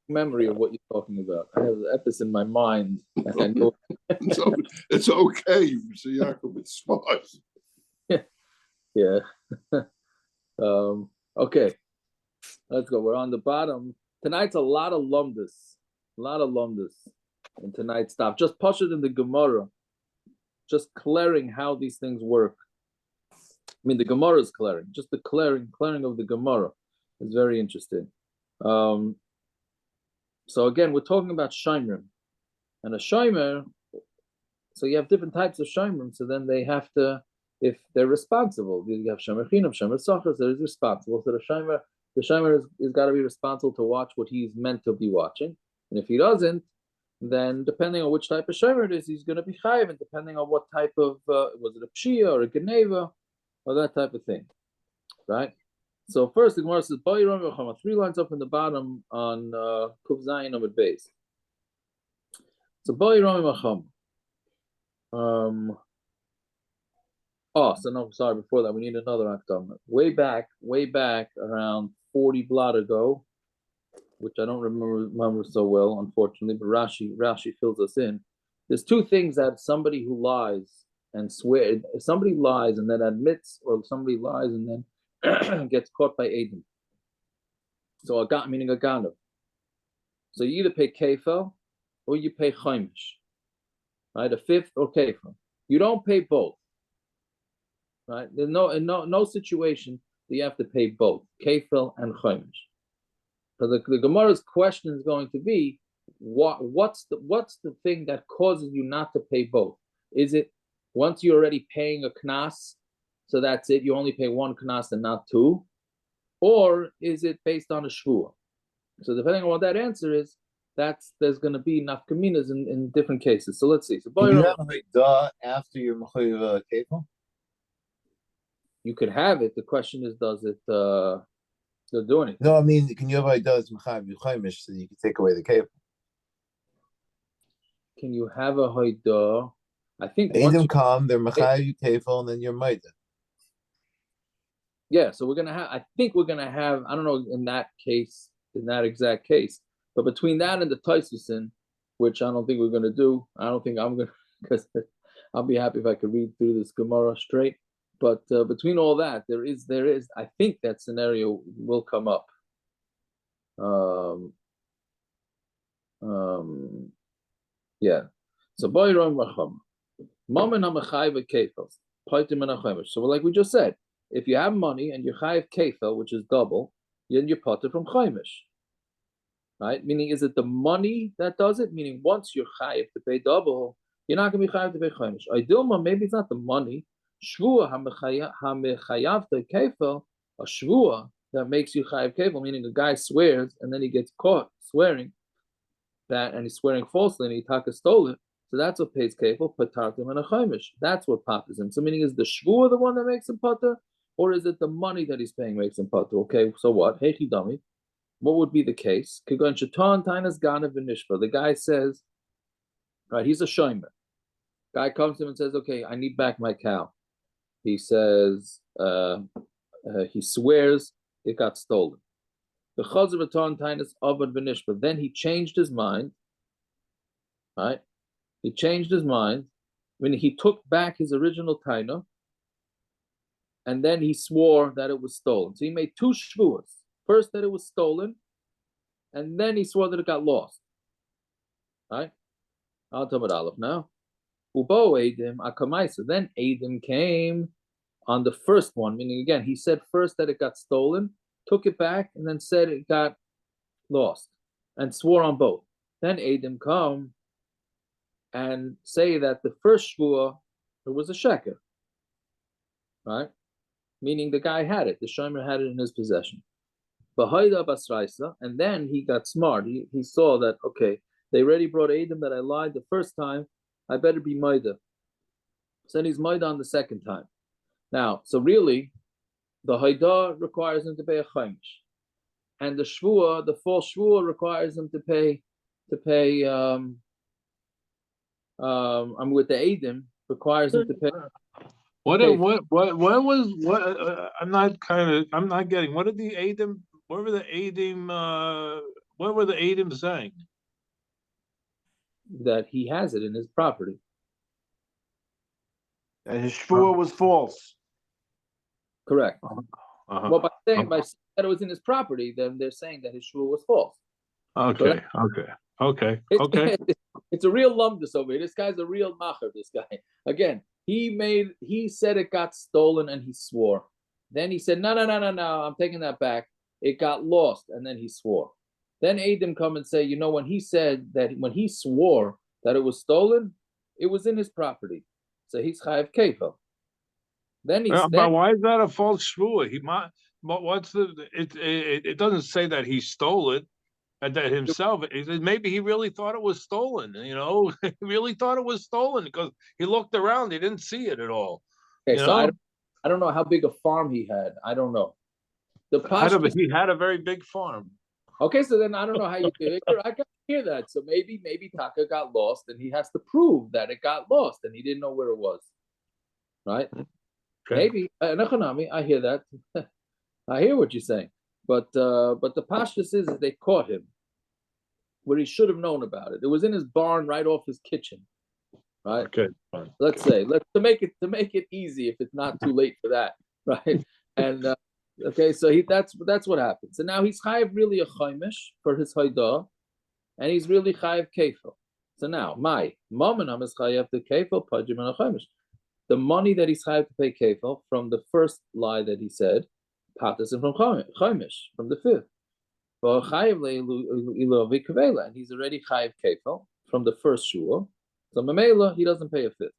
memory of what you're talking about. I have the epis in my mind, and I know. It's okay. So Yaakov, it's smart. Yeah. Okay, let's go. We're on the bottom. Tonight's a lot of lumdus. In tonight's stuff. Just push it in the Gemara. Just clearing how these things work. I mean, the Gemara is clearing. Just the clearing of the Gemara is very interesting. So again, we're talking about shomrim, and a shomer. So you have different types of shomrim. So then they have to, if they're responsible, you have shomer chinam, shomer sachar. So he's responsible. So the shomer is got to be responsible to watch what he's meant to be watching, and if he doesn't, then depending on which type of shomer it is, he's going to be chayiv, and depending on what type of was it a pshia or a geneva or that type of thing, right? So first, the Gemara says, 3 lines up in the bottom on Kuf Zayin Amud Beis. So Ba'iram Macham. So no, sorry, before that, we need another Akdam. Way back, around 40 blot ago, which I don't remember so well, unfortunately, but Rashi fills us in. There's two things that somebody who lies and swears, if somebody lies and then admits, or somebody lies and then gets caught by Edom. So meaning a ganav. So you either pay kefel or you pay chaimish, right? A fifth or kefel. You don't pay both, right? There's no situation that you have to pay both kefel and chaimish. So the Gemara's question is going to be, what's the thing that causes you not to pay both? Is it once you're already paying a knas, so that's it, you only pay one knas and not two? Or is it based on a shvua? So depending on what that answer is, there's going to be nafkaminas in different cases. So let's see. So you have a da after your mechuyev kefil? You could have it. The question is, does it still do anything? No, I mean, can you have a da mechayev yuchaymish so you can take away the kefil? Can you have a hoida? I think Edom come, they're mechayev kefil, and then you're maida. Yeah, so we're gonna have. I think we're gonna have. I don't know in that exact case, but between that and the Taisusin, which I don't think we're gonna do. I don't think I'm gonna, because I'll be happy if I could read through this Gemara straight. But between all that, there is. I think that scenario will come up. Yeah. So Boiron Racham, Mamen Hamachayv Kefels, Paitim and Achemish. So like we just said, if you have money and you chayiv kefel, which is double, then you're potter from chaimish, right? Meaning, is it the money that does it? Meaning, once you're chayiv to pay double, you're not going to be chayiv to pay chaimish. Idilma, maybe it's not the money. Shvua hamechayav to kefel, a shvua that makes you chayiv kefel, meaning a guy swears and then he gets caught swearing that, and he's swearing falsely, and he taka stole it. So that's what pays kefel, patartim and a chaimish. That's what patters him. So meaning, is the shvua the one that makes him pater? Or is it the money that he's paying makes him pater? Okay, so what? Hechi dami. What would be the case? The guy says, right, he's a shomer. Guy comes to him and says, okay, I need back my cow. He says, he swears it got stolen. Then he changed his mind, right? He changed his mind. When he took back his original taina, and then he swore that it was stolen. So he made two shvuas. First that it was stolen, and then he swore that it got lost. Right? I'll talk about Aleph now. Ubo Edim Akamaisa. Then Edim came on the first one, meaning again, he said first that it got stolen, took it back, and then said it got lost, and swore on both. Then Edim come and say that the first shvua, it was a sheker. Right? Meaning the guy had it, the shomer had it in his possession. And then he got smart. He saw that, okay, they already brought Edom that I lied the first time, I better be Maida. So then he's Maida on the second time. Now, so really, the Haida requires him to pay a chaimish. And the Shvua, the false Shvua, requires him to pay, I'm with the Edom, requires him to pay. I'm not getting. What were the Adim What were the Edom saying? that he has it in his property. And his shvua was false. Correct. Uh-huh. Well, by saying that it was in his property, then they're saying that his shvua was false. Okay. It's a real lumdus over here. This guy's a real macher. This guy again. He said it got stolen and he swore. Then he said, no, I'm taking that back. It got lost, and then he swore. Then Edom come and say, when he said that, when he swore that it was stolen, it was in his property. So he's chayav kefil. Then he's But why is that a false shvua? He might. But what's the? It doesn't say that he stole it, and that himself. Maybe he really thought it was stolen. He really thought it was stolen because he looked around. He didn't see it at all. Okay, so I don't know how big a farm he had. I don't know. He had a very big farm. Okay, so then I don't know how you do it. I can hear that. So maybe Taka got lost, and he has to prove that it got lost, and he didn't know where it was. Right? Okay. Maybe I hear that. I hear what you're saying, but the pashtus is they caught him where he should have known about it. It was in his barn, right off his kitchen. Right. Okay. Let's to make it easy, if it's not too late for that. Right. And okay, so that's what happened. So now he's chayiv really a chaimish for his haidah, and he's really chayiv kefil. So now mamanam is chayiv the kefil pajim and a chaimish. The money that he's chayiv to pay kefil from the first lie that he said, patas and from chaimish from the fifth. But chayiv leilu kavela, and he's already chayiv kefil from the first shua. So mamela he doesn't pay a fifth.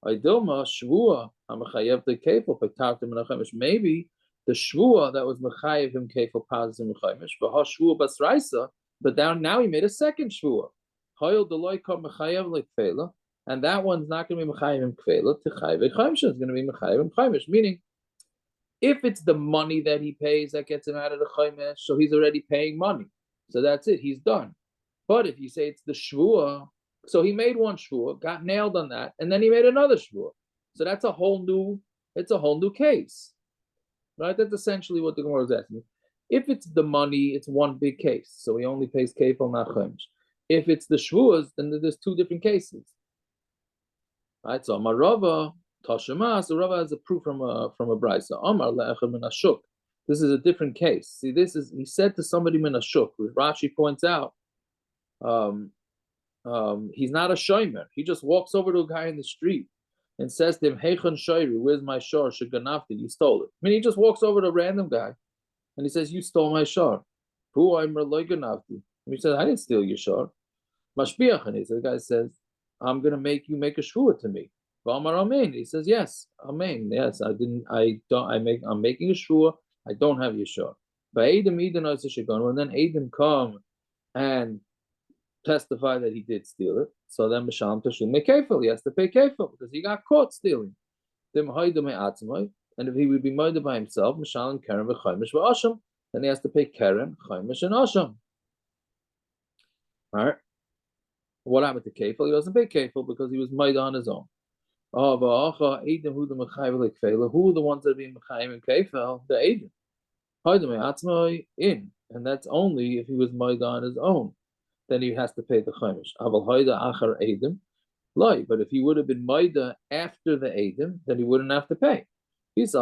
Aidilma shvua hamachayev the kefil pektartim and a chaimish. Maybe the shvua that was mechayev him kefil patas and chaimish, but ha shvua basraisa. But now he made a second shvua. Hayil deloy kam mechayev lekfela. And that one's not going to be mechayim kveila to chayve chaimish. It's going to be mechayim chaimish. Meaning, if it's the money that he pays that gets him out of the chaimish, so he's already paying money. So that's it. He's done. But if you say it's the shvua, so he made one shvua, got nailed on that, and then he made another shvua. So that's a whole new case, right? That's essentially what the Gemara is asking. If it's the money, it's one big case. So he only pays kefil, not chaimish. If it's the shvuas, then there's two different cases. Right, so Amar Rava Tashema. So Rava has a proof from a brisa. Amar le'echad min ashuk. This is a different case. See, he said to somebody min ashuk. Rashi points out, he's not a shomer. He just walks over to a guy in the street and says to him, "Heichon shoyri, where's my shor? Sheganafti, you stole it." I mean, he just walks over to a random guy and he says, "You stole my shor." Who I'm ganafti? And he says, "I didn't steal your shor." Mashbiach, so the guy says, I'm going to make you make a shvua to me. V'amar amen. He says, yes, amen. Yes, I'm making a shvua. I don't have your shor. But Edom and then Edom come and testify that he did steal it. So then Misham Tashum make kefil. He has to pay kefil because he got caught stealing. And if he would be murdered by himself, Misham Keren v'chaimish v'asham, then he has to pay Keren, chaimish, and asham. All right. What happened to kefil? He doesn't pay kefil because he was made on his own. Who are the ones that are being mechayim and kefil? The Edom. And that's only if he was made on his own. Then he has to pay the chaimish. But if he would have been made after the Edom, then he wouldn't have to pay. And if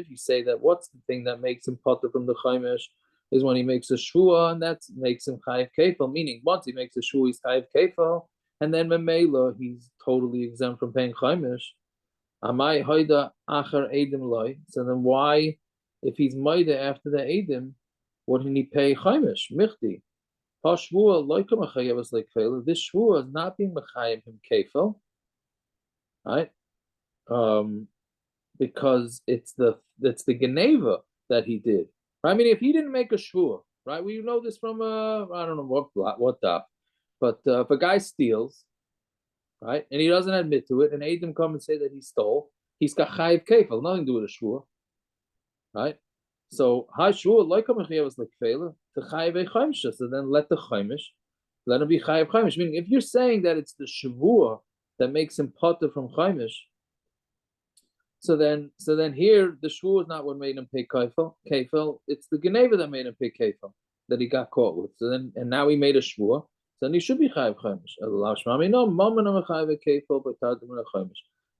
you say that, what's the thing that makes him potter from the chaimish? Is when he makes a shvua, and that makes him chayiv kefil. Meaning, once he makes a shvua, he's chayiv kefil, and then memela, he's totally exempt from paying chaimish. Amai hoida achar edim loy. So then, why, if he's maida after the edim, wouldn't he pay chaimish? Michti. Ha shvua loykam achayevas like kefil. This shvua is not being mechayiv him kefil, right? Because it's the geneva that he did. I mean, if he didn't make a shvua, right? We know this from I don't know what daf, but if a guy steals, right, and he doesn't admit to it, and Edom come and say that he stole, he's got chayiv kefil, nothing to do with a shvua, right? So high shvua like was like kefila to chayiv a chaimish. So then let the chaimish, let him be chayiv chaimish. Meaning, if you're saying that it's the shvua that makes him potter from chaimish, So then here the shvur is not what made him pay kefil. Kefil, it's the geneva that made him pay kefil that he got caught with. So then, and now he made a shvur. So then he should be chayiv chaimish.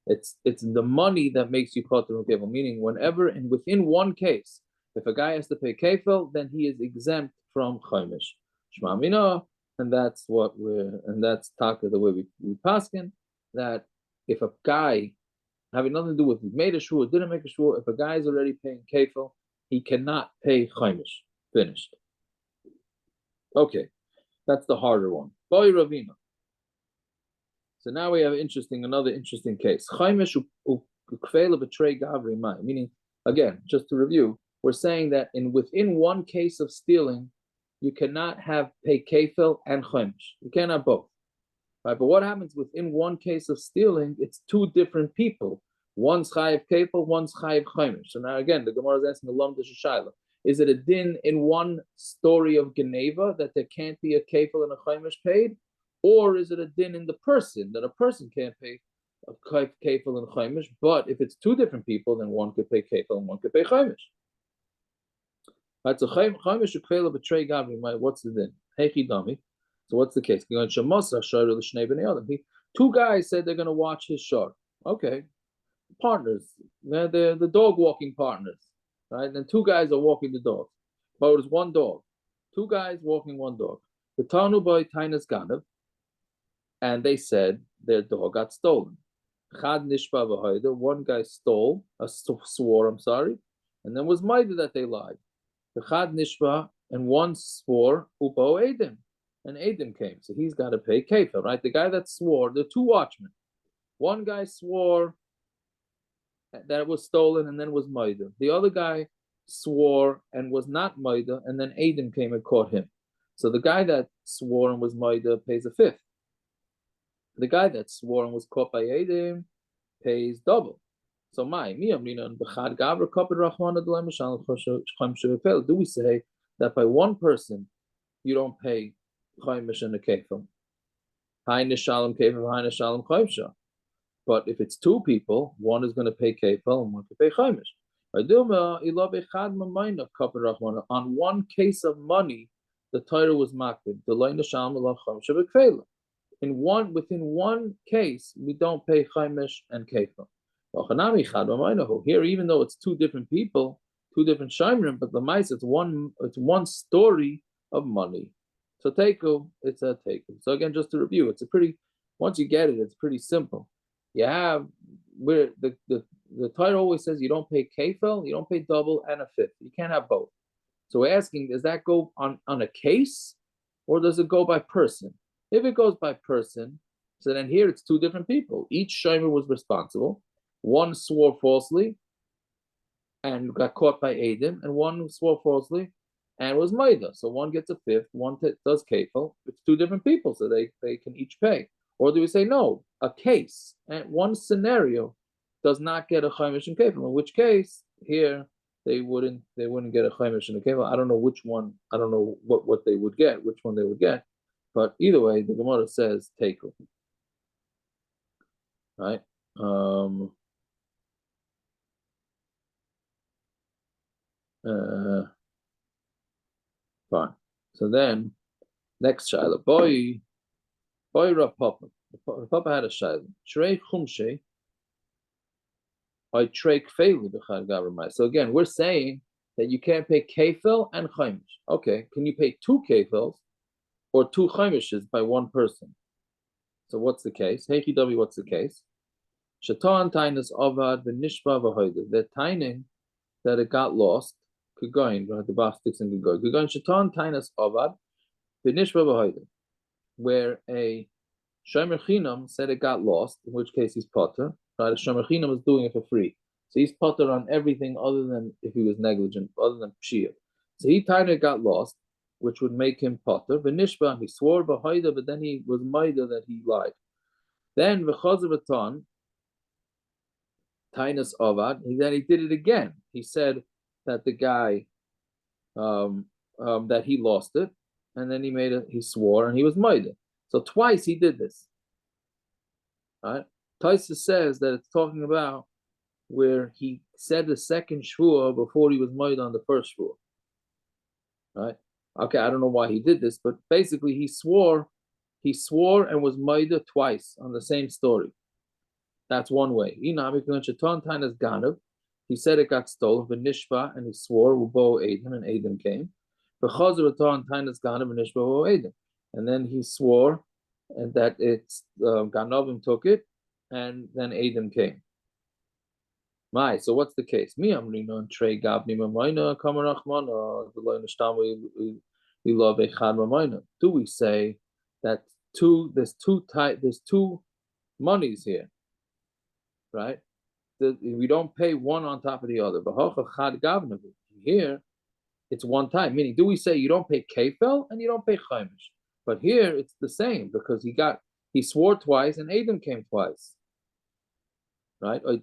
It's the money that makes you patur from kefil. Meaning, whenever and within one case, if a guy has to pay kefil, then he is exempt from chaimish. Shma mina, and that's taka the way we paskin that if a guy having nothing to do with made a shvur, didn't make a shvur, if a guy is already paying kefil, he cannot pay chaimish. Finished. Okay, that's the harder one. Boy Ravina. So now we have another interesting case. Chaimish ukfela betray gavri mai. Meaning, again, just to review, we're saying that within one case of stealing, you cannot have pay kefil and chaimish. You can't have both. Right? But what happens within one case of stealing? It's two different people. One's chayiv kefil, one's chayiv chaimish. So now again, the Gemara is asking the Lam Shayla. Is it a din in one story of Geneva that there can't be a kefil and a chaimish paid? Or is it a din in the person that a person can't pay a kefil and chaimish? But if it's two different people, then one could pay kefil and one could pay chaimish. Right, so chaimish ukfela betray gavri. What's the din? Hechi dami. So what's the case? Two guys said they're going to watch his shor. Okay, partners. They're the dog walking partners, right? And two guys are walking the dog. But it was one dog. Two guys walking one dog. The Tanu boy Tainas Ganav, and they said their dog got stolen. One guy swore, and then was mighty that they lied. The Chad Nishba, and one swore Upo Edim. And Adam came, so he's got to pay kefil, right? The guy that swore, the two watchmen. One guy swore that it was stolen and then was maida. The other guy swore and was not maida, and then Adam came and caught him. So the guy that swore and was maida pays a fifth. The guy that swore and was caught by Adam pays double. So do we say that by one person you don't pay chaimish and a kefil? But if it's two people, one is going to pay kefil and one can pay chaimish. On one case of money, the Torah was makbid. Within one case, we don't pay chaimish and kefil. Here, even though it's two different people, two different shayimrim, but the mice, it's one story of money. So teiku, it's a teiku. So again, just to review, once you get it, it's pretty simple. You have where the Torah always says you don't pay kefil, you don't pay double and a fifth. You can't have both. So we're asking, does that go on a case, or does it go by person? If it goes by person, so then here it's two different people. Each shomer was responsible. One swore falsely and got caught by Adam, and one swore falsely and was maida. So one gets a fifth, one does kefil. It's two different people, so they can each pay. Or do we say no? A case and one scenario does not get a chaimish and kefil. In which case, here they wouldn't get a chaimish and a kefil. I don't know which one. I don't know what they would get, which one they would get. But either way, the Gemara says teiku. Right? Fine. So then, next shaila, boy Rav Papa. Rav Papa had a shaila. Trei chumshe, I trei kfeli b'chad gavramai. So again, we're saying that you can't pay kefil and chaimish. Okay, can you pay two kefils or two chaimishes by one person? So what's the case? Heichi Davi, what's the case? Shatan tainas avad v'nishba v'hoide. They're tining that it got lost. Kugoin, the bastics and Kugoin. Kugoin shatan tainas avad v'nishba v'hoide. Where a shomer chinam said it got lost, in which case he's potter. Right, a shomer chinam is doing it for free. So he's potter on everything other than if he was negligent, other than pshia. So he tied it got lost, which would make him potter. V'nishba, he swore b'hoide, but then he was maida that he lied. Then v'chazav Tainus Avad, then he did it again. He said that the guy that he lost it, and then he swore and he was maida. So twice he did this. Right? Taisa says that it's talking about where he said the second shvua before he was made on the first shvua. Right? Okay, I don't know why he did this, but basically he swore and was made twice on the same story. That's one way. He said it got stolen, Nishba, and he swore, Ubo Adim, and Adim came. And then he swore and that it's Ganovim took it, and then Adim came. So what's the case? Me amrino and Trey Gabni Mamayna Kamarachmana the Loy Nishtam we love Echad Mamayna. Do we say that there's two monies here, right? We don't pay one on top of the other. Here, it's one time. Meaning, do we say you don't pay kefel and you don't pay chaimish? But here, it's the same because he swore twice and Adam came twice, right? You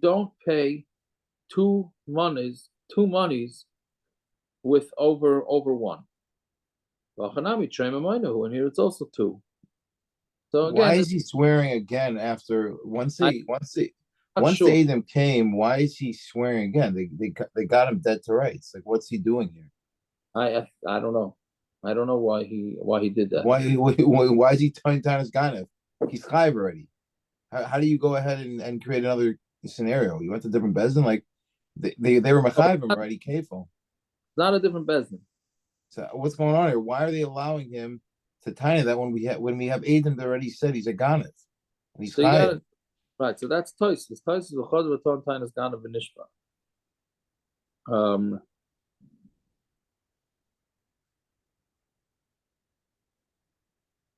don't pay two monies with over one. And here it's also two. So again, why is he swearing again after once sure. Adam came? Why is he swearing again? They got him dead to rights. Like, what's he doing here? I don't know. I don't know why he did that. Why is he turning down his Ganev? He's chayv already. How do you go ahead and create another scenario? You went to different bezdin, like they were mechayiv him already, kefil. Not a different bezdin. So what's going on here? Why are they allowing him to tiny that when we have Adam that already said he's a Ganev and he's so chayv? Right, so that's Tosis. Tosis is chod v'ton tainas Ganev v'nishba.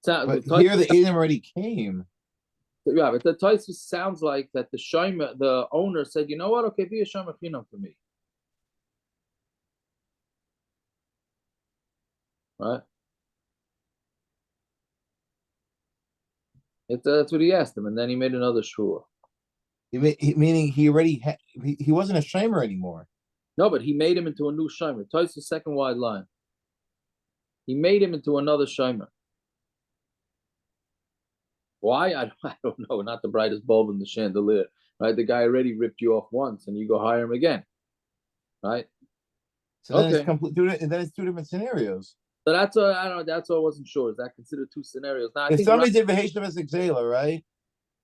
But here the Adam already came. Yeah, but the Tosis sounds like that the owner said, you know what? Okay, be a shomer chinam for me. Right? That's what he asked him, and then he made another shvua. Meaning he already he wasn't a shamer anymore. No, but he made him into a new shomer. Tosis the second wide line. He made him into another shomer. Why? I don't know. Not the brightest bulb in the chandelier, right? The guy already ripped you off once, and you go hire him again, right? So then it's complete. Then it's two different scenarios. So that's all. I don't know. That's all I wasn't sure. Is that considered two scenarios? Now, If somebody did Vaheshav as Exela, right?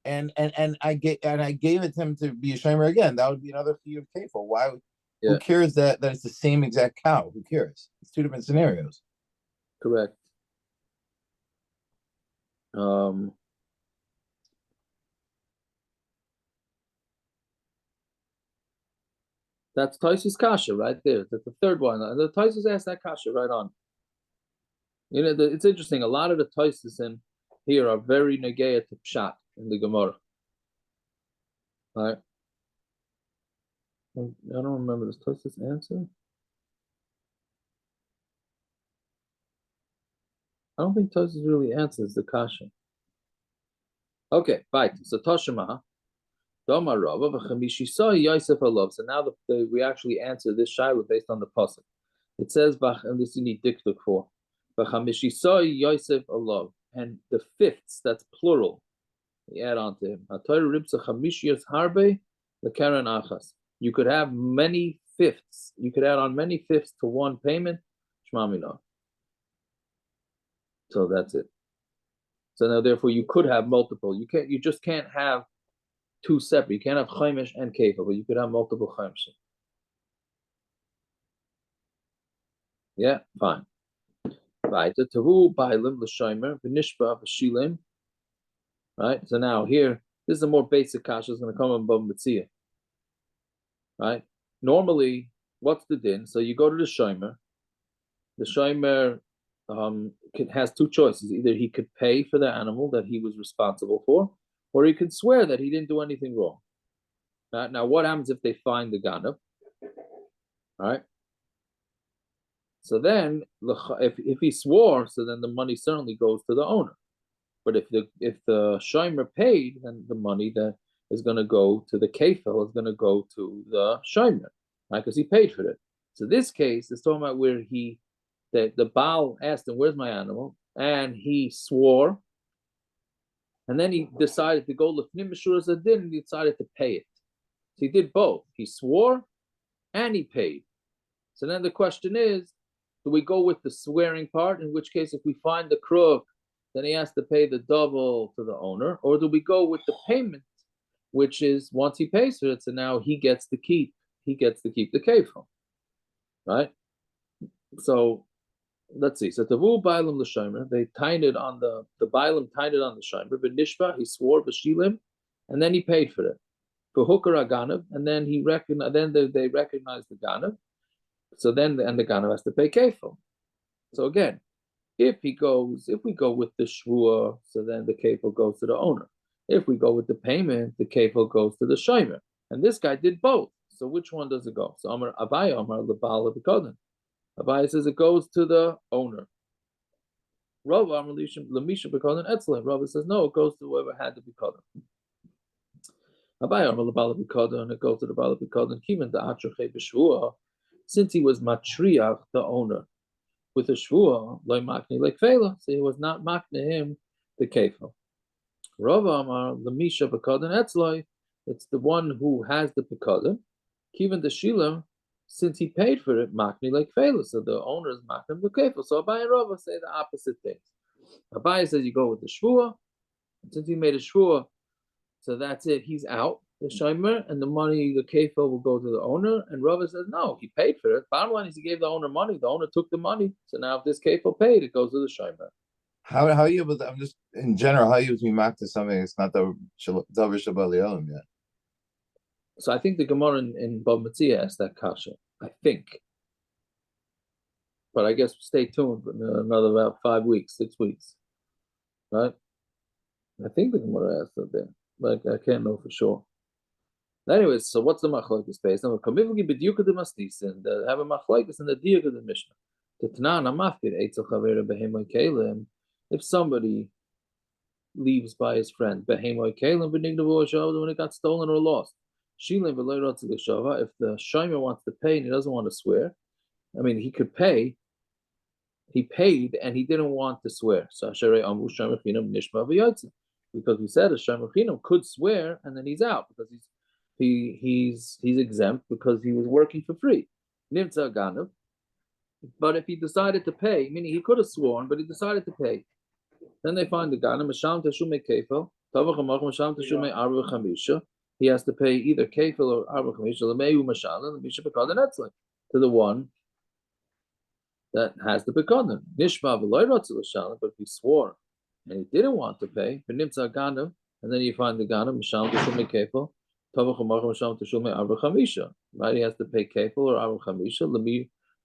And I gave it to him to be a shamer again, that would be another fee of kefil. Why? Yeah. Who cares that it's the same exact cow? Who cares? It's two different scenarios. Correct. That's Tosis Kasha right there. That's the third one. The Tosis asked that Kasha right on. You know, it's interesting. A lot of the Tosis in here are very negeya to pshat in the Gemara. Right? I don't remember this Tosis answer. I don't think Tosis really answers the Kasha. Okay, right. So Toshima. So now we actually answer this shiloh based on the pasuk. It says, and this you need diktuk for. Yosef alav, and the fifths, that's plural. We add on to him. You could have many fifths. You could add on many fifths to one payment. So that's it. So now, therefore, you could have multiple. You just can't have two separate. You can't have chaimish and kefil, but you could have multiple chaimish. Yeah, fine. Right. Right. So now here, this is a more basic kasha. It's going to come above mitzvah. Right. Normally, what's the din? So you go to the shomer. The shomer has two choices. Either he could pay for the animal that he was responsible for, or he could swear that he didn't do anything wrong. Now what happens if they find the ganav? All right. So then, if he swore, so then the money certainly goes to the owner. But if the shomer paid, then the money that is going to go to the kefil is going to go to the shomer, right? Because he paid for it. So this case is talking about where the Baal asked him, "Where's my animal?" And he swore, and then he decided to go lefnim mishuras adin, and he decided to pay it. So he did both. He swore and he paid. So then the question is, do we go with the swearing part? In which case, if we find the crook, then he has to pay the double to the owner, or do we go with the payment, which is once he pays for it, so now he gets to keep the kefil, right? So let's see. So tavu bailam l'shomer, they tied it on the bailam tied it on the shomer. But nishba, he swore b'shilim, and then he paid for it. For hooker aganav, and then he recognized. Then they recognized the ganav. So then the ganav has to pay kefil. So again, if we go with the shvua, so then the kefil goes to the owner. If we go with the payment, the kefil goes to the shomer. And this guy did both. So which one does it go? So Amar Abaya Amar Lebala B'Koden. Abaya says it goes to the owner. Rava Amar Lemisha B'Koden Etzlim. Rava says no, it goes to whoever had the B'Koden. Abaya Amar Lebala B'Koden, it goes to the Bala B'Koden. Kiven the Atrachei B'Shvua, since he was matriach, the owner, with a shvua, loy makni like fela, so he was not makni him the kefil. Rava Amar Lemisha B'Koden Etzloi, it's the one who has the B'Koden. Kiven the shilam, since he paid for it, makni like fela, so the owner is makni the kefil. So Abai and Rava say the opposite things. Abai says you go with the shvua, and since he made a shvua, so that's it, he's out. The shomer and the money, the kefil will go to the owner. And Rava says no, he paid for it. Bottom line is he gave the owner money. The owner took the money. So now if this kefil paid, it goes to the shomer. How are you able to? I'm just in general. How are you able to be mocked to something that's not the Davar Shabbat yet? So I think the Gemara in Bava Metzia asked that kasha. I think, but I guess stay tuned for another about 5 weeks, 6 weeks, right? I think the Gemara asked that there, but I can't know for sure. Anyways, so what's the machlokes based on? Kamivugi b'diuka de masnisin. They have a machlokes in the diuka de Mishnah. T'tnan amafkir eitzel chavera behemoy kelim. If somebody leaves by his friend behemoy kelim v'nigdavu shava when it got stolen or lost, shilim v'loy rotzi l'shava. If the shomer wants to pay and he doesn't want to swear, I mean he could pay. He paid and he didn't want to swear. So asherei amu shomer chinam nishma v'yotzi. Because we said a shomer chinam could swear and then he's out because he's exempt because he was working for free. Nimtza ganav. But if he decided to pay, meaning he could have sworn, but he decided to pay, then they find the ganav masham teshume kefil, tavach hamach masham teshume arba chamisha. He has to pay either kefil or arba chamisha. Lemeu mashalan lemisha bekaden etzlik to the one that has the bekaden. Nishma v'loy rotzel l'shalan, but if he swore and he didn't want to pay, v'nimtza ganav, and then you find the ganav masham teshume kefil. Right, he has to pay kefil or arba chamisha.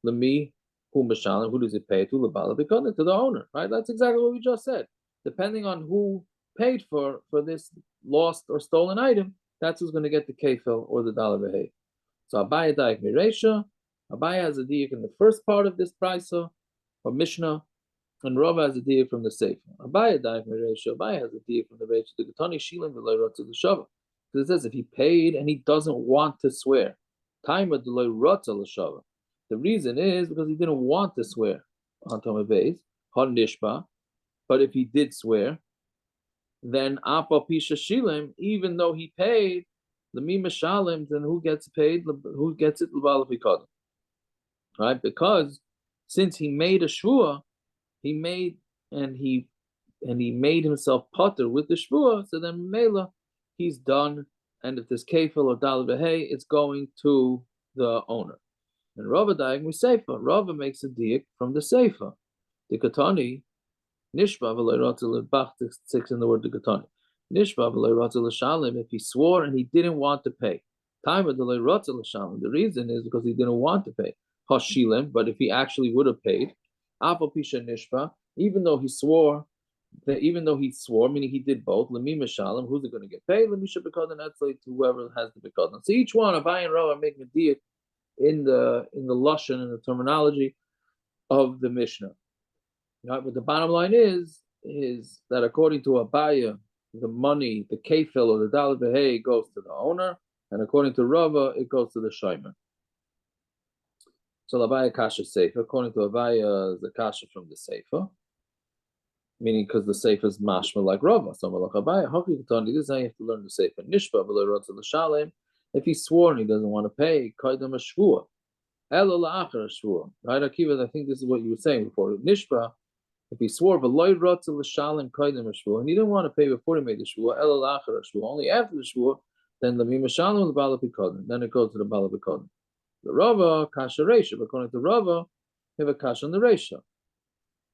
Lemi who mashalim, who does it pay to? Lebala b'koden, to the owner. Right, that's exactly what we just said. Depending on who paid for this lost or stolen item, that's who's going to get the kefil or the dollar behei. So Abaya daik mireisha. Abaya has a diak in the first part of this brisa or Mishnah, and Rava has a diak from the Sefer. Abaya daik mireisha. Abaya has a diak from the Reish. The Gatani shilim v'loy rotzu l'shava. Because it says if he paid and he doesn't want to swear, the reason is because he didn't want to swear on Tomei Beis, Hon Nishba. But if he did swear, then Apa Pisha Shilim, even though he paid, the Mima Shalim, then who gets paid? Who gets it? Right? Because since he made a shvua, he made himself potter with the shvua, so then Mela, he's done, and if there's kefil or dal behei, it's going to the owner. And Rava daig with seifa. Rava makes a diak from the seifa. The katani nishba v'loy rotzel bach 6 in the word the katani nishba v'loy rotzel l'shalim. If he swore and he didn't want to pay, time of the loy rotzel l'shalim. The reason is because he didn't want to pay hashilim. But if he actually would have paid, apal pisha nishba, even though he swore, meaning he did both, Lemi Mashalim, who's it going to get paid? Lemi Shabbakodan Etzlei, to whoever has the Bikodan. So each one, Abai and Rava, are making a diak in the lashon and the terminology of the Mishnah. Right? But the bottom line is that according to Abaya, the money, the kefil or the daled behei goes to the owner, and according to Rava, it goes to the shomer. So Abaya kasha sefer. According to Abaya, the kasha from the sefer. meaning because the sefer is mashma like Rava. So Malach Abaye, this is how you have to learn the sefer. Nishba v'lo rotza l'shalem. If he swore and he doesn't want to pay, kaidam a shvua. Elo la'achar a shvua. Right, Akiva, I think this is what you were saying before. Nishba, if he swore v'lo rotza l'shalem kaidam a shvua, and he didn't want to pay before he made the shvua, elo la'achar a shvua, only after the shvua, then l'mim shalom l'bala pikodim. Then it goes to the bala pikodim. The Rava kasha reisha. According to Rava, you have a kasha on the reisha.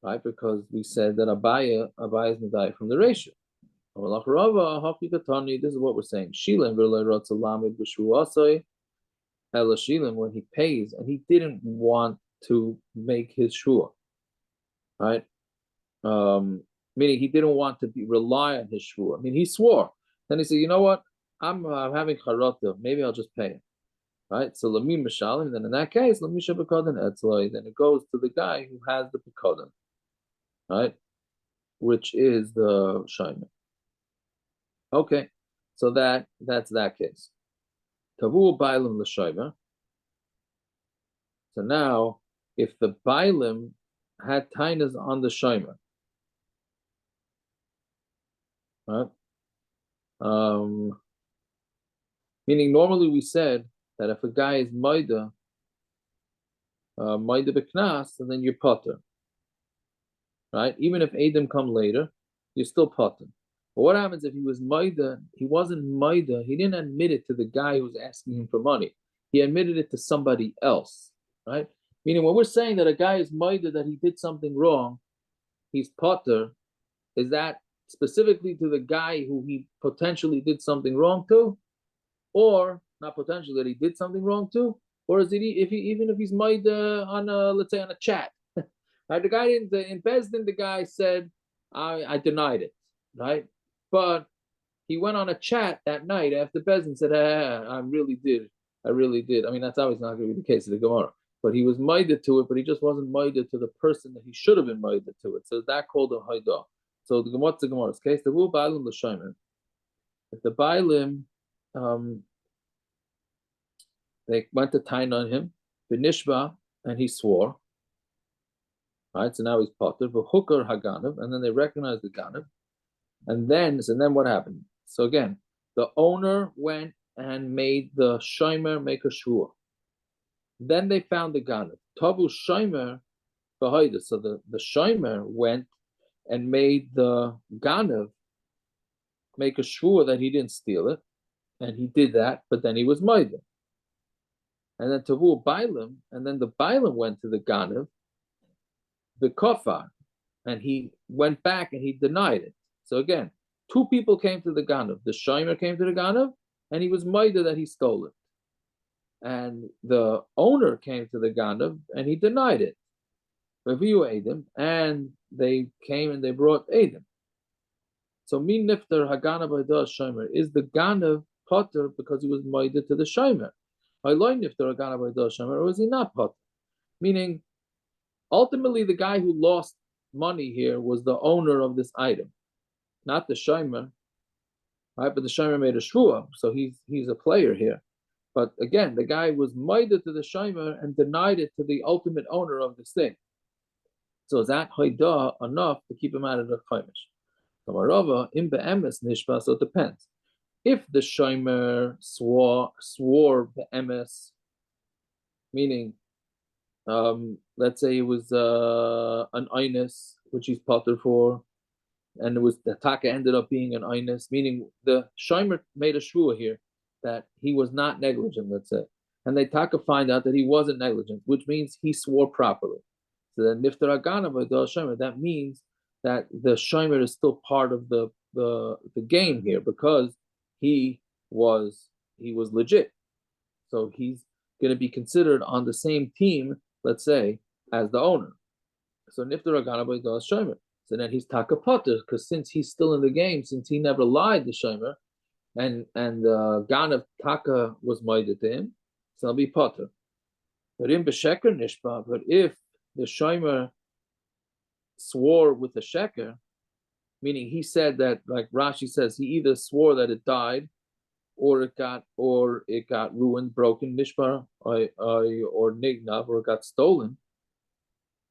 Right, because we said that Abaya is medayik from the ratio. This is what we're saying. Shilim when he pays and he didn't want to make his shua, right? Meaning he didn't want to rely on his shua. I mean, he swore. Then he said, "You know what? I'm having charata. Maybe I'll just pay it." Right? So lamim mishalim. Then in that case, lamisha b'kodin etzloi. Then it goes to the guy who has the b'kodin. Right, which is the shaymer. Okay, so that's that case. Tavu bailim l'shaymer. So now, if the bailim had tainas on the shaymer, right? Meaning normally we said that if a guy is maida b'knas, and then you're potter. Right? Even if Adam come later, you're still potter. But what happens if he was maida? He wasn't maida. He didn't admit it to the guy who was asking him for money. He admitted it to somebody else, right? Meaning, when we're saying that a guy is maida that he did something wrong, he's potter. Is that specifically to the guy who he potentially did something wrong to, or not potentially that he did something wrong to, or is it even if he's maida on let's say on a chat? Right, the guy didn't in Bezdin. The guy said, "I denied it." Right, but he went on a chat that night after Bezdin said, "I really did. I really did." I mean, that's always not going to be the case of the Gemara. But he was maida to it, but he just wasn't maida to the person that he should have been maida to it. So that called a haidah. So what's the Gemara's case? The rule bailim l'shaymer. If the bailim, they went to tain on him, b'nishba, and he swore. Right, so now he's potter, but hooker haganav, and then they recognize the ganav, and then what happened? So again, the owner went and made the shomer make a shvua. Then they found the ganav. Tavu shomer v'hoida. So the shomer went and made the ganav make a shvua that he didn't steal it, and he did that, but then he was maida. And then tavu bailim, and then the bailim went to the ganav, the kofar, and he went back and he denied it. So again, two people came to the ganav. The shomer came to the ganav, and he was maida that he stole it. And the owner came to the ganav, and he denied it. Reviu Adam, and they came and they brought Adam. So min nifter haganav b'da shomer, is the ganav potter because he was maida to the shomer? Haloi nifter haganav b'da shomer, or is he not potter? Meaning, ultimately, the guy who lost money here was the owner of this item, not the shomer, right? But the shomer made a shvua, so he's a player here. But again, the guy was maida to the shomer and denied it to the ultimate owner of this thing. So is that haidah enough to keep him out of the chaimish? So it depends. If the shomer swore be'emes, meaning let's say it was an einus, which he's potter for, and it was the taka ended up being an einus, meaning the shomer made a shvua here that he was not negligent, let's say, and they taka find out that he wasn't negligent, which means he swore properly. So then niftar agana by the shomer, that means that the shomer is still part of the game here because he was legit, so he's going to be considered on the same team, let's say, as the owner. So niftar agana by the shomer. So then he's taka potter because since he's still in the game, since he never lied, the shomer, and ganav taka was maida to him, so he'll be potter. But in b'sheker nishba, but if the shomer swore with the sheker, meaning he said that, like Rashi says, he either swore that it died, or it got ruined, broken, nishbar, or nignav, or it got stolen,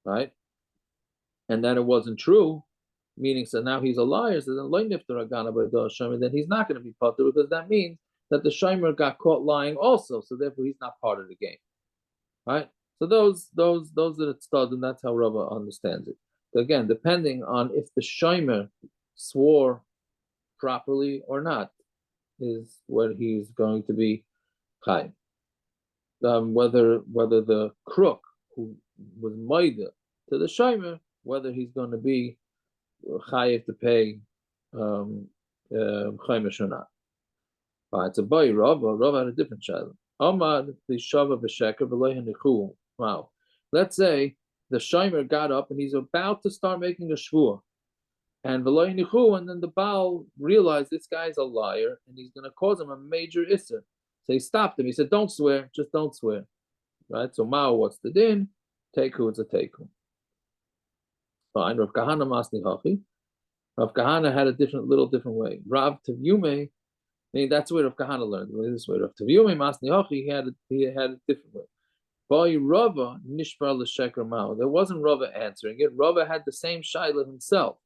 right? And then it wasn't true. meaning so now he's a liar, so then loy nifter agana by the shomer, then he's not going to be potter because that means that the shomer got caught lying also, so therefore he's not part of the game, right? So those are the studs, and that's how Rava understands it. So again, depending on if the shomer swore properly or not, is what he's going to be chayim. Whether the crook who was maida to the shomer, whether he's going to be chayiv to pay chaimish or not. It's a boy Rava had a different child. Amad the shava b'sheker v'leihen nichu. Wow. Let's say the shomer got up and he's about to start making a shvua, and v'leihen nichu, and then the Baal realized this guy's a liar and he's going to cause him a major isser. So he stopped him. He said, "Don't swear, just don't swear." Right? So Mao, what's the din? Teku, it's a teku. Fine. Rav Kahana masni hachi. Rav Kahana had a little different way. Rav Tevyume, that's where Rav Kahana learned. This way, Rav Tevyume masni hachi, he had a different way. By Rava nishbar l'sheker Mao. There wasn't Rava answering it. Rava had the same shaila himself.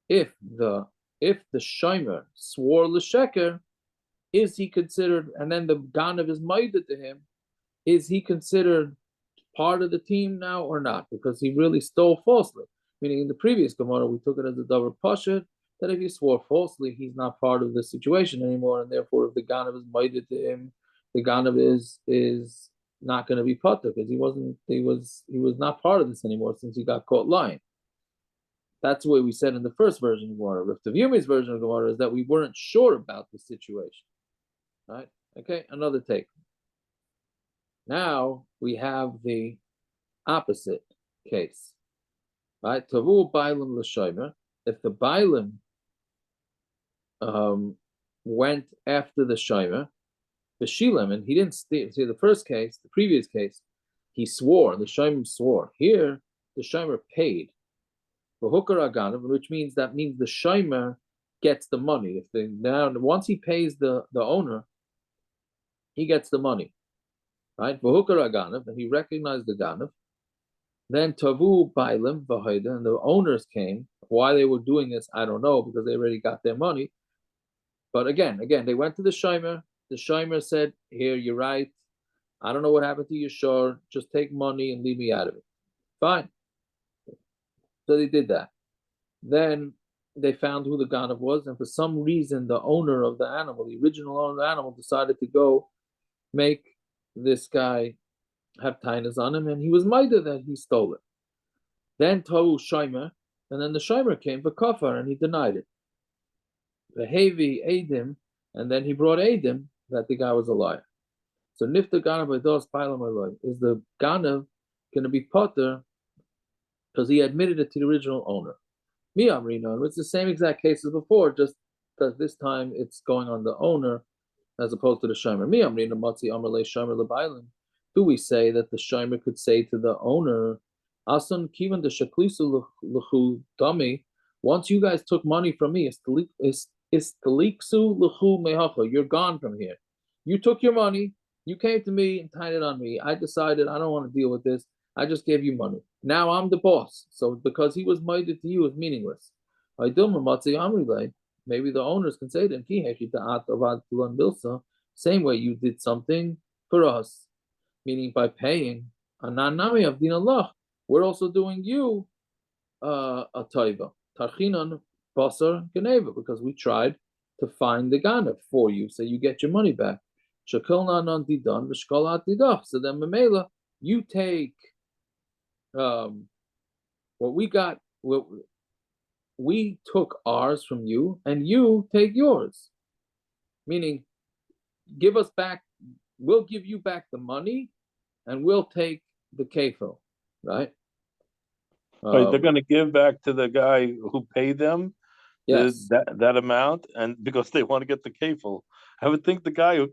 If the shomer swore l'sheker, is he considered, and then the ganav is maida to him, is he considered part of the team now or not? Because he really stole falsely. Meaning in the previous Gemara, we took it as a davar pashut, that if he swore falsely, he's not part of the situation anymore, and therefore if the ganav is maida to him, the ganav is not going to be patur, because he was not part of this anymore since he got caught lying. That's what we said in the first version of Gemara. Rav Tevyume's version of Gemara is that we weren't sure about the situation. Right? Okay, another take. Now we have the opposite case. Right? Tavu bailim l'shomer. If the bailim went after the shomer, the shilim, and he didn't steal. See, the first case, the previous case, he swore, the shomer swore. Here, the shomer paid. Which means that means the shomer gets the money. Once he pays the owner, he gets the money, right? And he recognized the ganav. Then tavu bailim v'hoida, and the owners came. Why they were doing this, I don't know, because they already got their money. But again, they went to the shomer. The shomer said, "Here, you're right. I don't know what happened to you, sure. Just take money and leave me out of it." Fine. So they did that. Then they found who the ganav was, and for some reason, the owner of the animal, the original owner of the animal, decided to go make this guy have tainas on him, and he was maida that he stole it. Then tohu shomer, and then the shomer came for kafar, and he denied it. The heavy edim, and then he brought edim that the guy was a liar. So nifta ganav by dos pailam aloy, is the ganav going to be potter because he admitted it to the original owner? Mi amrina, it's the same exact case as before, just that this time it's going on the owner as opposed to the shomer. Mi amrina matzi amrle shomer lebailim. Do we say that the shomer could say to the owner, "Asun kivan de shaklisu lechu dami"? Once you guys took money from me, istaliksu lechu mehacha. You're gone from here. You took your money. You came to me and tied it on me. I decided I don't want to deal with this. I just gave you money. Now I'm the boss. So because he was maida to you is meaningless. Maybe the owners can say to him, same way you did something for us, meaning by paying. We're also doing you a taiva. Tarchinan basar geneva, because we tried to find the ganav for you, so you get your money back. So then Mamela, you take what we got, we took ours from you, and you take yours. Meaning, give us back, we'll give you back the money, and we'll take the kefil, right? Right, they're going to give back to the guy who paid them yes. that amount, and because they want to get the kefil. I would think the guy who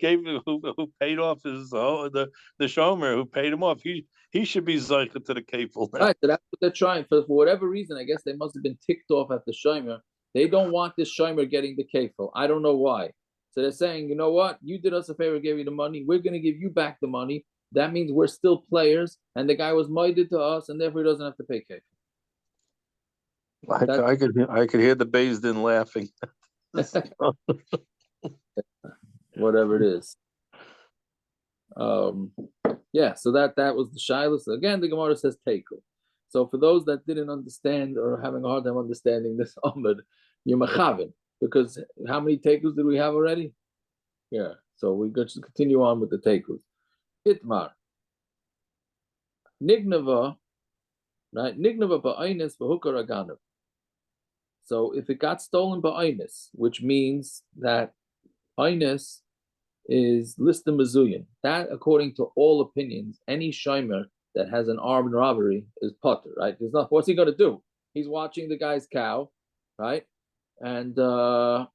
paid off his the shomer who paid him off, he should be zeicha to the kefil. Right, so that's what they're trying for whatever reason. I guess they must have been ticked off at the shomer. They don't want this shomer getting the kefil. I don't know why. So they're saying, you know what? You did us a favor, gave you the money. We're going to give you back the money. That means we're still players, and the guy was moided to us, and therefore he doesn't have to pay kefil. I could hear the Beis Din laughing. Whatever it is. Yeah, so that was the shilas. Again, the Gemara says teiku. So for those that didn't understand or having a hard time understanding this Amud, you're machavin, because how many teikus did we have already? Yeah, so we go to continue on with the teikus. Itmar. Nignava, right? Nignava ba'aynis v'hukar aganav. So if it got stolen ba'aynis, which means that aynis is listed mezuyin. That, according to all opinions, any shomer that has an armed robbery is potter, right? There's not. What's he going to do? He's watching the guy's cow, right? And the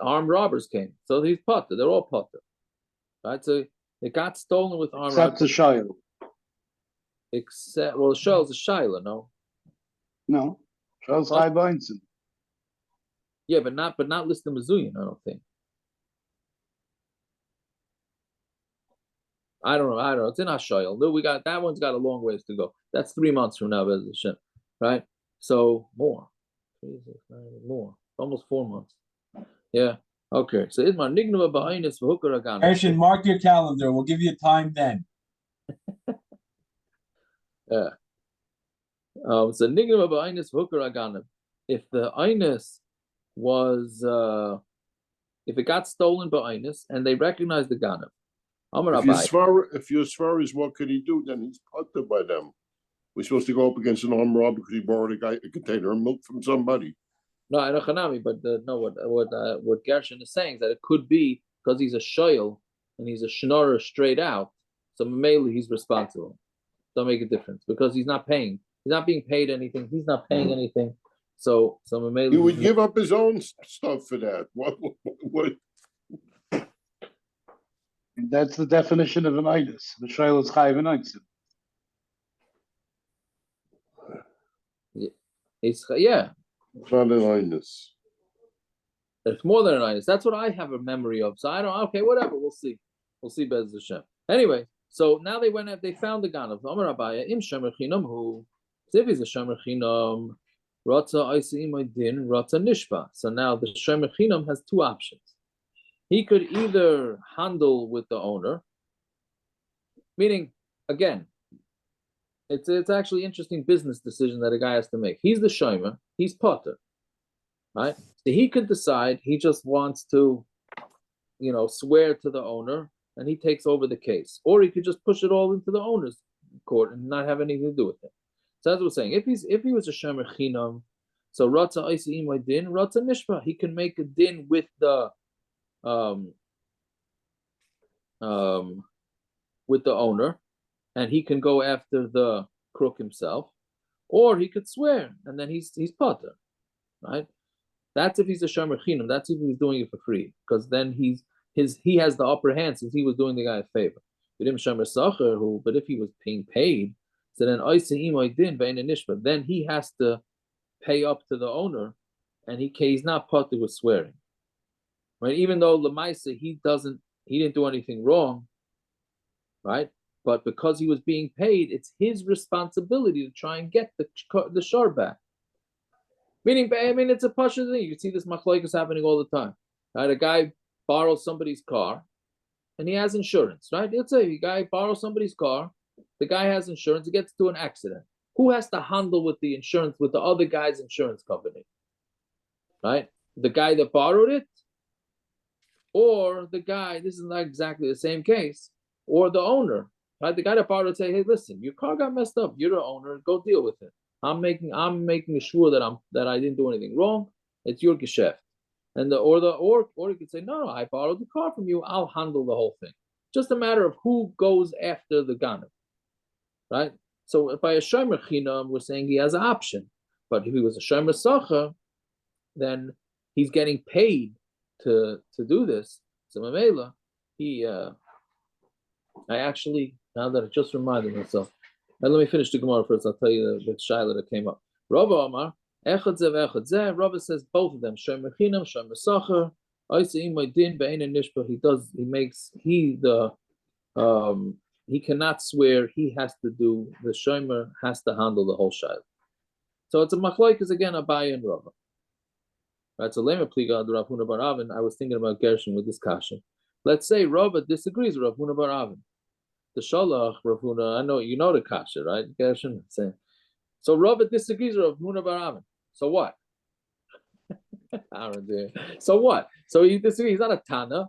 armed robbers came, so he's potter. They're all potter, right? So it got stolen with armed Except the robbers. Shiloh. Except, well, the Shell's a Shiloh, no? No. Charles Chai Beinson. Yeah, but not listed mezuyin, I don't think. I don't know. It's in Hashayel. No, we got that one's got a long ways to go. That's 3 months from now, Bez Hashem, right? So more, almost 4 months. Yeah. Okay. So Idmar Nignava Ba'ainis v'Hukar Agana. Gershon, mark your calendar. We'll give you a time then. Yeah. So Nignava Ba'ainis v'Hukar Agana. If the Ainis was, if it got stolen by Ainis and they recognized the Ganav. If you're Svaris, what could he do? Then he's putter by them. We're supposed to go up against an armed robber because he borrowed a container of milk from somebody. No, I know Hanami, but no, what Gershon is saying is that it could be because he's a shoyl and he's a schnorrer straight out. So mainly he's responsible. Don't make a difference because he's not paying. He's not being paid anything. He's not paying anything. So mainly he would give up his own stuff for that. What? That's the definition of an itis. The Shiloh is Chai V'Naitzim. It's yeah. It's not an itis. It's more than an itis. That's what I have a memory of. So I don't. Okay, whatever. We'll see. We'll see. Bez Hashem. Anyway, so now they went. They found the Ganav. Amar Abaya im shomer chinam hu. If he's a shomer chinam, ratza aisi din ratza nishpa. So now the shomer chinam has two options. He could either handle with the owner, meaning, again, it's actually interesting business decision that a guy has to make. He's the shomer, he's potter, right? So he could decide he just wants to, swear to the owner, and he takes over the case, or he could just push it all into the owner's court and not have anything to do with it. So that's what we're saying. If he was a shomer chinam, so ratza aisi imay din, ratza nishpa, he can make a din with the with the owner, and he can go after the crook himself, or he could swear, and then he's potter, right? That's if he's a shomer chinam. That's if he's doing it for free, because then he has the upper hand since he was doing the guy a favor. But if he was being paid, so then he has to pay up to the owner, and he's not potter with swearing. Right? Even though Lamaisa, he didn't do anything wrong, right? But because he was being paid, it's his responsibility to try and get the shar back. Meaning, it's a pasha thing. You can see this machlokes happening all the time. Right? A guy borrows somebody's car, and he has insurance. Right? Let's say a guy borrows somebody's car. The guy has insurance. He gets to an accident. Who has to handle with the insurance with the other guy's insurance company? Right? The guy that borrowed it. Or the guy, this is not exactly the same case, or the owner, right? The guy that borrowed say, "Hey, listen, your car got messed up. You're the owner. Go deal with it. I'm making sure that I didn't do anything wrong. It's your geschäft." And or he could say, "No, I borrowed the car from you. I'll handle the whole thing." Just a matter of who goes after the ganav, right? So if by a shomer chinam, we're saying he has an option, but if he was a shomer sacha, then he's getting paid to do this. So Mamela, I actually, now that I just reminded myself, and let me finish the Gemara first. I'll tell you the shaila that came up. Rava Amar echad zev echad zeh. Rava says both of them. Shomer chinam, shomer sacher. Aisa imay din be'ein nishpa. He cannot swear. He has to do the shomer has to handle the whole shaila. So it's a machlokes again, Abaye and Rava. Right, so Lema Pliga Rav Huna bar Avin. I was thinking about Gershon with this kasha. Let's say Rava disagrees with Rav Huna bar Avin. The Shalach Rav Huna, I know you know the kasha, right? Gershon saying. So Rava disagrees with Rav Huna bar Avin. So what? So what? So he disagrees. He's not a Tana.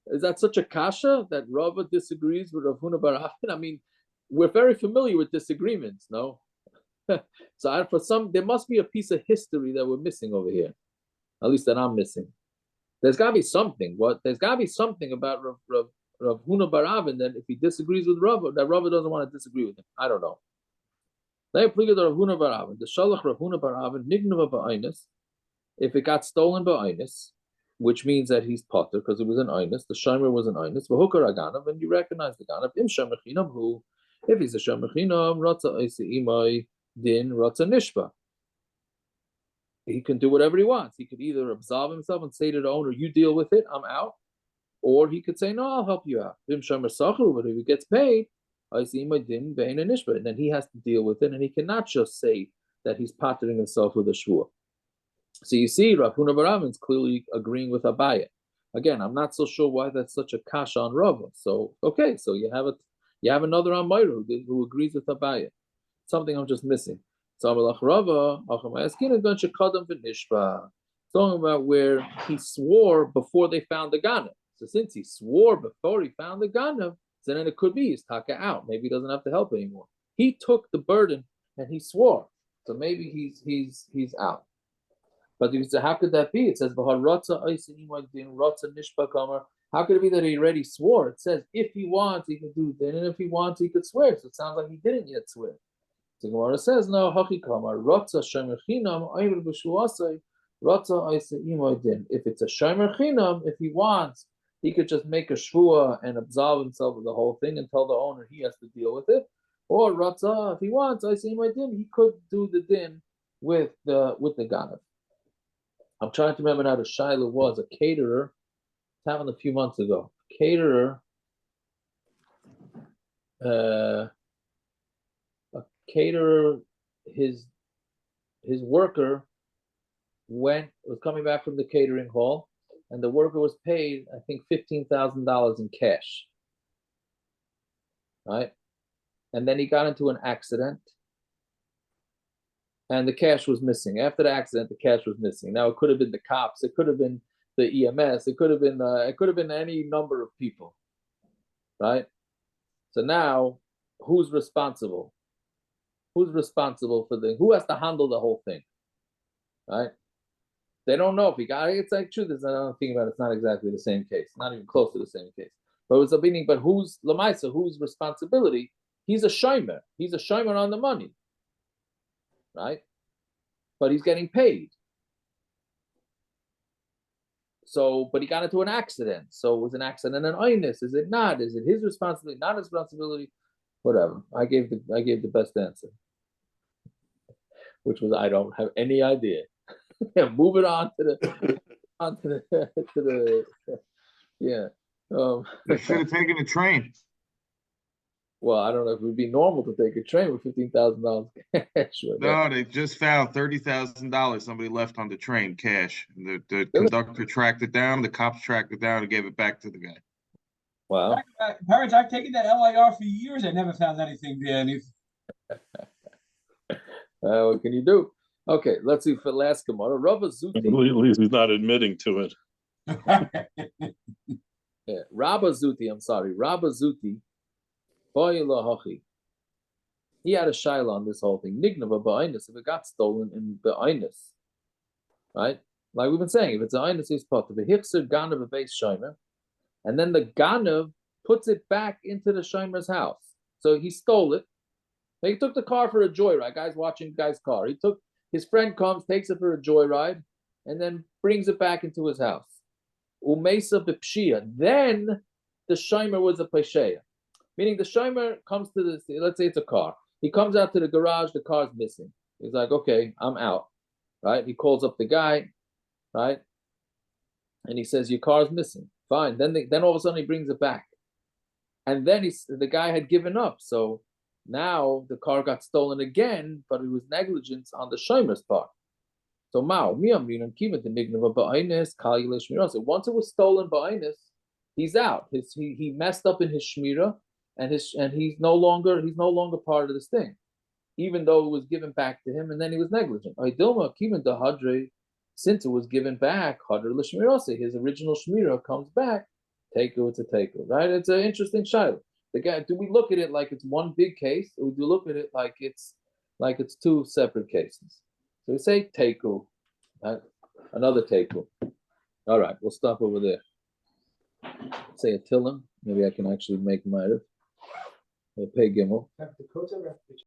Is that such a kasha that Rava disagrees with Rav Huna bar Avin? I mean, we're very familiar with disagreements, no? So for some, there must be a piece of history that we're missing over here. At least that I'm missing. There's got to be something. There's got to be something about Rav Huna bar Avin that if he disagrees with Rava, that Rava doesn't want to disagree with him. I don't know. The Shalach Rav Huna bar Avin nignava ba'aynis. If it got stolen ba'aynis, which means that he's potter because it was an aynis. The shomer was an aynis. V'hukar aganav, and you recognize the ganav. Im shomer chinam hu. If he's a shomer chinam, ratza oisi imai din ratza nishba. He can do whatever he wants. He could either absolve himself and say to the owner, "You deal with it, I'm out," or he could say, "No, I'll help you out." But if he gets paid, I see my din bein and nishba, and then he has to deal with it, and he cannot just say that he's pottering himself with a shvur. So you see, Rav Huna bar Avin is clearly agreeing with Abaye. Again, I'm not so sure why that's such a kasha on Rava. So okay, so you have another Amayru who agrees with Abaye. Something I'm just missing. So Rava, talking about where he swore before they found the ganav. So since he swore before he found the ganav, so then it could be he's taka out. Maybe he doesn't have to help anymore. He took the burden and he swore. So maybe he's out. But you say, how could that be? It says, how could it be that he already swore? It says, if he wants, he can do then, and if he wants, he could swear. So it sounds like he didn't yet swear. So Gemara says, no, if it's a shomer chinam, if he wants, he could just make a shvua and absolve himself of the whole thing and tell the owner he has to deal with it. Or ratza, if he wants, he could do the din with the ganav. I'm trying to remember how the shaila was. A caterer, it happened a few months ago. Caterer, his worker was coming back from the catering hall, and the worker was paid, I think, $15,000 in cash. Right? And then he got into an accident, and the cash was missing. After the accident, the cash was missing. Now it could have been the cops, it could have been the EMS, it could have been any number of people, right? So now, who's responsible? Who's responsible for who has to handle the whole thing, right? They don't know if he got it. It's like true. There's another thing about it. It's not exactly the same case, not even close to the same case. But it was a meaning. But who's lamaisa? Whose responsibility? He's a shomer. He's a shomer on the money. Right? But he's getting paid. So, but he got into an accident. So it was an accident and oinus. Is it not? Is it his responsibility? Not his responsibility? Whatever. I gave the best answer, which was I don't have any idea. Move it on to the yeah. They should have taken a train. Well, I don't know if it would be normal to take a train with $15,000 cash. No, they just found $30,000 somebody left on the train, cash. And the conductor tracked it down, the cops tracked it down and gave it back to the guy. Wow. Parents, I've taken that LIR for years. I never found anything there. What can you do? Okay, let's see for last Gemara. Rabba Zuti. At least he's not admitting to it. Yeah, Rabba Zuti, I'm sorry. Rabba Zuti. He had a shaila on this whole thing. Nignava ba'inus, if it got stolen in ba'inus, right? Like we've been saying, if it's an inus, he's part of a hikser ganav a base shomer, and then the ganav puts it back into the shomer's house. So he stole it. He took the car for a joyride. Guy's watching guy's car. His friend comes, takes it for a joyride, and then brings it back into his house. Umesa b'pshia. Then the shomer was a pesheya. Meaning the shomer comes to this, let's say it's a car. He comes out to the garage, the car's missing. He's like, okay, I'm out, right? He calls up the guy, right? And he says, your car's missing. Fine. Then all of a sudden he brings it back. And then the guy had given up. So Now the car got stolen again, but it was negligence on the shomer's part. So Mao, once it was stolen by Ines, he's out. He messed up in his shmira, and he's no longer part of this thing, even though it was given back to him, and then he was negligent. Since it was given back, his original shmira comes back. Teiku, it's a teiku, right? It's an interesting shiloh. The guy, do we look at it like it's one big case, or do we look at it like it's two separate cases? So we say teiku, another teiku. All right, we'll stop over there. Say a tillim. Maybe I can actually make my pay gimel.